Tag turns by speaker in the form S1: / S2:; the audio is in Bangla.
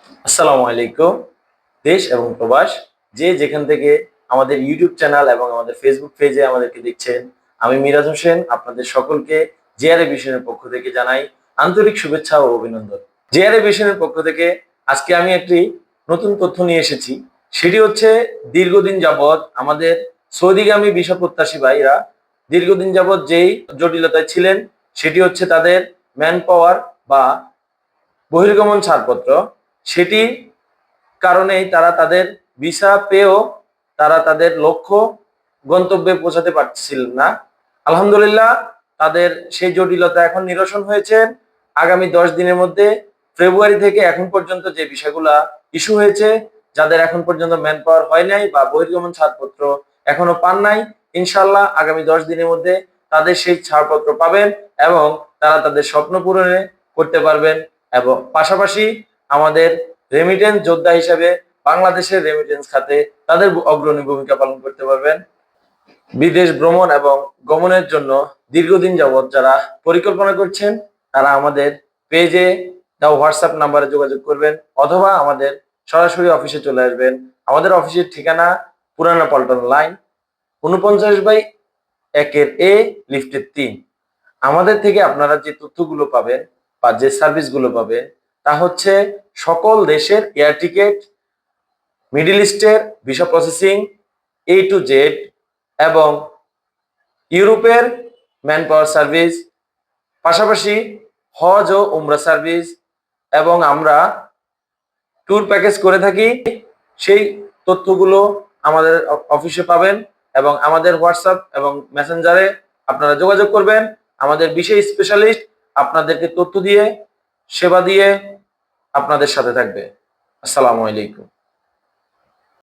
S1: আসসালামু আলাইকুম। দেশ এবং প্রবাস যে যেখান থেকে আমাদের ইউটিউব চ্যানেল এবং আমাদের ফেসবুক পেজে আমাদেরকে দেখছেন, আমি মিরাজ হোসেন আপনাদের সকলকে জেআরএ ভিশনের পক্ষ থেকে জানাই আন্তরিক শুভেচ্ছা ও অভিনন্দন। জেআরএ ভিশনের পক্ষ থেকে আজকে আমি একটি নতুন তথ্য নিয়ে এসেছি। সেটি হচ্ছে দীর্ঘদিন যাবৎ আমাদের সৌদিগামী ভিসা প্রত্যাশী ভাইরা দীর্ঘদিন যাবৎ যেই জটিলতায় ছিলেন সেটি হচ্ছে তাদের ম্যান পাওয়ার বা বহির্গমন ছাড়পত্র। সেটি কারণেই তারা তাদের ভিসা পেয়েও তারা তাদের লক্ষ্য গন্তব্যে পৌঁছাতে পারছিলেন না। আলহামদুলিল্লাহ, তাদের সেই জটিলতা এখন নিরসন হয়েছে। আগামী 10 দিনের মধ্যে ফেব্রুয়ারি থেকে এখন পর্যন্ত যে বিষয়গুলা ইস্যু হয়েছে, যাদের এখন পর্যন্ত ম্যান পাওয়ার হয় নাই বা বহির্গমন ছাড়পত্র এখনো পান নাই, ইনশাল্লাহ আগামী 10 দিনের মধ্যে তাদের সেই ছাড়পত্র পাবেন এবং তারা তাদের স্বপ্ন পূরণে করতে পারবেন। এবং পাশাপাশি আমাদের রেমিটেন্স যোদ্ধা হিসেবে বাংলাদেশের রেমিটেন্স খাতে তাদের অগ্রণী ভূমিকা পালন করতে পারবেন। বিদেশ ভ্রমণ এবং গমনের জন্য দীর্ঘদিন যাবৎ যারা পরিকল্পনা করছেন, তারা আমাদের পেজে দেওয়া হোয়াটসঅ্যাপ নাম্বারে যোগাযোগ করবেন অথবা আমাদের সরাসরি অফিসে চলে আসবেন। আমাদের অফিসের ঠিকানা পুরানা পল্টন লাইন 49/1-এ লিফটের 3। আমাদের থেকে আপনারা যে তথ্যগুলো পাবেন বা যে সার্ভিসগুলো পাবেন তা হচ্ছে সকল দেশের এয়ার টিকেট, মিডল ইস্টের visa processing A to Z এবং ইউরোপের ম্যান পাওয়ার সার্ভিস, পাশাপাশি হজ ও উমরা সার্ভিস, এবং আমরা ট্যুর প্যাকেজ করে থাকি। সেই তথ্যগুলো আমাদের অফিসে পাবেন এবং আমাদের হোয়াটসঅ্যাপ এবং মেসেঞ্জারে আপনারা যোগাযোগ করবেন। আমাদের বিশেষ স্পেশালিস্ট আপনাদেরকে তথ্য দিয়ে সেবা দিয়ে আপনাদের সাথে থাকবে। আসসালামু আলাইকুম।